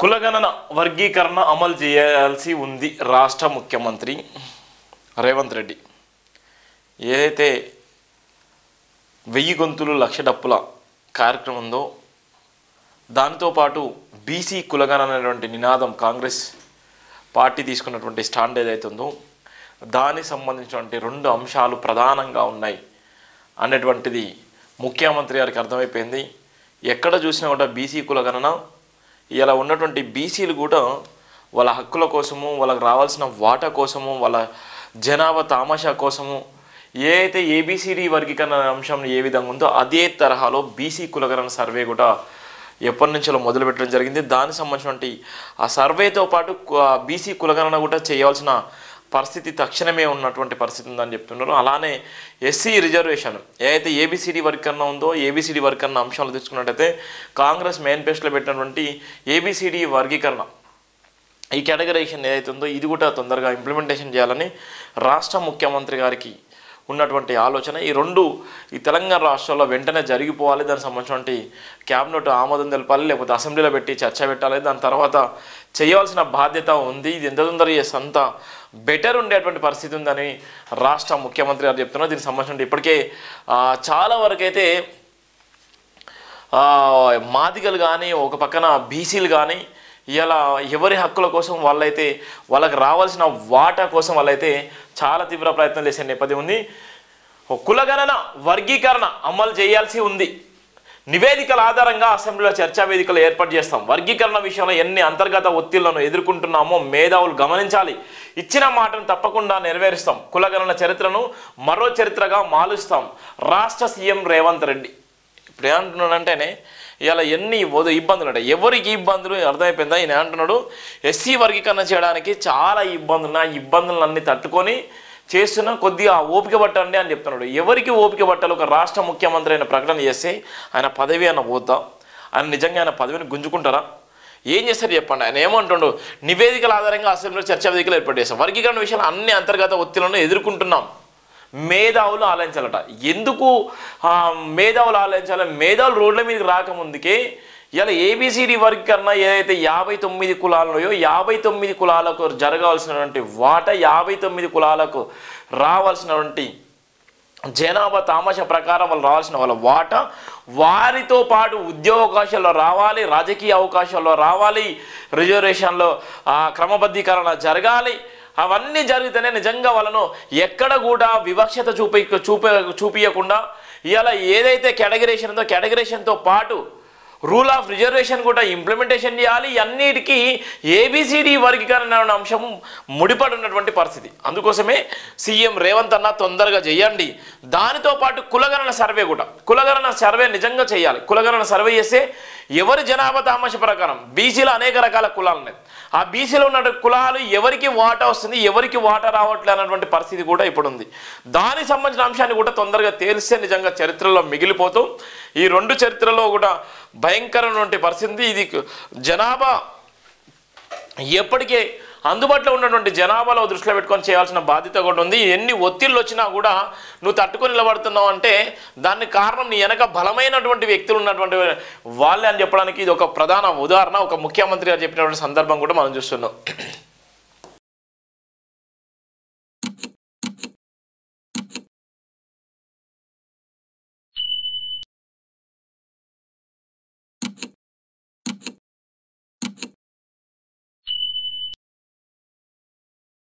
కులగణన వర్గీకరణ అమలు చేయాల్సి ఉంది రాష్ట్ర ముఖ్యమంత్రి రేవంత్ రెడ్డి. ఏదైతే 1000 గొంతులు లక్ష డప్పుల కార్యక్రమం ఉందో దానితో పాటు బీసీ కులగణన అనేటువంటి నినాదం కాంగ్రెస్ పార్టీ తీసుకున్నటువంటి స్టాండ్ ఏదైతే ఉందో దానికి సంబంధించినటువంటి 2 అంశాలు ప్రధానంగా ఉన్నాయి అనేటువంటిది ముఖ్యమంత్రి గారికి అర్థమైపోయింది. ఎక్కడ చూసినా కూడా బీసీ కులగణన ఇలా ఉన్నటువంటి బీసీలు కూడా వాళ్ళ హక్కుల కోసము, వాళ్ళకి రావాల్సిన వాటా కోసము, వాళ్ళ జనాభా తామాషా కోసము ఏ అయితే ఏబిసిడి వర్గీకరణ అంశం ఏ విధంగా ఉందో అదే తరహాలో బీసీ కులగణన సర్వే కూడా ఎప్పటి నుంచో మొదలుపెట్టడం జరిగింది. దానికి సంబంధించినటువంటి ఆ సర్వేతో పాటు బీసీ కులగణన కూడా చేయాల్సిన పరిస్థితి తక్షణమే ఉన్నటువంటి పరిస్థితి ఉందని చెప్తున్నారు. అలానే ఎస్సీ రిజర్వేషన్ ఏదైతే ఏబిసిడి వర్గీకరణ ఉందో ఏబిసిడి వర్గీకరణ అంశాలు తీసుకున్నట్టయితే కాంగ్రెస్ మేనిఫెస్టోలో పెట్టినటువంటి ఏబిసిడి వర్గీకరణ ఈ కేటగరైజేషన్ ఏదైతే ఉందో ఇది కూడా తొందరగా ఇంప్లిమెంటేషన్ చేయాలని రాష్ట్ర ముఖ్యమంత్రి గారికి ఉన్నటువంటి ఆలోచన. ఈ తెలంగాణ రాష్ట్రంలో వెంటనే జరిగిపోవాలి. దానికి సంబంధించినటువంటి క్యాబినెట్ ఆమోదం తెలపాలి, లేకపోతే అసెంబ్లీలో పెట్టి చర్చ పెట్టాలి. దాని తర్వాత చేయాల్సిన బాధ్యత ఉంది. ఇది ఎంత తొందరగా చేస్తే అంత బెటర్ ఉండేటువంటి పరిస్థితి ఉందని రాష్ట్ర ముఖ్యమంత్రి గారు చెప్తున్నారు. దీనికి సంబంధించి ఇప్పటికే చాలా వరకు అయితే మాదిగలు కానీ ఒక పక్కన బీసీలు కానీ ఇలా ఎవరి హక్కుల కోసం వాళ్ళకి రావాల్సిన వాటా కోసం వాళ్ళైతే చాలా తీవ్ర ప్రయత్నం చేసే నేపథ్యం ఉంది. కులగణన వర్గీకరణ అమలు చేయాల్సి ఉంది. నివేదికల ఆధారంగా అసెంబ్లీలో చర్చా వేదికలు ఏర్పాటు చేస్తాం. వర్గీకరణ విషయంలో ఎన్ని అంతర్గత ఒత్తిళ్లను ఎదుర్కొంటున్నామో మేధావులు గమనించాలి. ఇచ్చిన మాటను తప్పకుండా నెరవేరుస్తాం. కులగణన చరిత్రను మరో చరిత్రగా మారుస్తాం. రాష్ట్ర సీఎం రేవంత్ రెడ్డి ఇప్పుడు ఏమంటున్నాడంటేనే ఇలా ఎన్ని ఇబ్బందులు ఉంటాయి. ఎవరికి ఇబ్బందులు అర్థమైపోయిందా? ఈయన అంటున్నాడు ఎస్సీ వర్గీకరణ చేయడానికి చాలా ఇబ్బందులు ఉన్నాయి. ఇబ్బందులన్నీ తట్టుకొని చేస్తున్నా, కొద్దిగా ఓపిక పట్టండి అని చెప్తున్నాడు. ఎవరికి ఓపిక పట్టాలి? ఒక రాష్ట్ర ముఖ్యమంత్రి అయిన ప్రకటన చేస్తే ఆయన పదవి అన్న పోతా, ఆయన నిజంగా ఆయన పదవిని గుంజుకుంటారా? ఏం చేస్తారు చెప్పండి. ఆయన ఏమంటుండు, నివేదికల ఆధారంగా అసెంబ్లీలో చర్చా వేదికలు ఏర్పాటు చేస్తాం. వర్గీకరణ విషయంలో అన్ని అంతర్గత ఒత్తిళ్లను ఎదుర్కొంటున్నాం. మేధావులు ఆలోచించాలట. ఎందుకు మేధావులు ఆలోచించాలి? మేధావులు రోడ్ల మీదకి రాకముందుకే ఇలా ఏబిసిడి వర్గీకరణ ఏదైతే 59 కులాలున్నాయో 59 కులాలకు జరగాల్సినటువంటి వాటా 59 కులాలకు రావాల్సినటువంటి జనాభా తామాషా ప్రకారం వాళ్ళు రావాల్సిన వాళ్ళ వాటా వారితో పాటు ఉద్యోగ అవకాశాల్లో రావాలి, రాజకీయ అవకాశాల్లో రావాలి, రిజర్వేషన్లో క్రమబద్ధీకరణ జరగాలి. అవన్నీ జరిగితేనే నిజంగా వాళ్ళను ఎక్కడ కూడా వివక్షత చూపించకుండా ఇలా ఏదైతే కేటగిరేషన్ ఉందో కేటగిరేషన్తో పాటు రూల్ ఆఫ్ రిజర్వేషన్ కూడా ఇంప్లిమెంటేషన్ చేయాలి. అన్నిటికీ ఏబిసిడి వర్గీకరణ అంశం ముడిపడి ఉన్నటువంటి పరిస్థితి. అందుకోసమే సీఎం రేవంత్ అన్న తొందరగా చేయండి. దానితో పాటు కులగణన సర్వే నిజంగా చేయాలి. కులగణన సర్వే చేస్తే ఎవరి జనాభా తామాష ప్రకారం బీసీలో అనేక రకాల కులాలు ఉన్నాయి. ఆ బీసీలో ఉన్న కులాలు ఎవరికి వాటా వస్తుంది, ఎవరికి వాటా రావట్లే అన్నటువంటి పరిస్థితి కూడా ఇప్పుడు ఉంది. దానికి సంబంధించిన అంశాన్ని కూడా తొందరగా తేలిస్తే నిజంగా చరిత్రలో మిగిలిపోతూ ఈ 2 చరిత్రలో కూడా భయంకరమైనటువంటి పరిస్థితి. ఇది జనాభా ఎప్పటికే అందుబాటులో ఉన్నటువంటి జనాభాలో దృష్టిలో పెట్టుకొని చేయాల్సిన బాధ్యత కూడా ఉంది. ఎన్ని ఒత్తిళ్ళు వచ్చినా కూడా నువ్వు తట్టుకొని నిలబడుతున్నావు అంటే దానికి కారణం నీ వెనక బలమైనటువంటి వ్యక్తులు ఉన్నటువంటి వాళ్ళే అని చెప్పడానికి ఇది ఒక ప్రధాన ఉదాహరణ. ఒక ముఖ్యమంత్రి గారు చెప్పినటువంటి సందర్భం కూడా మనం చూస్తున్నాం.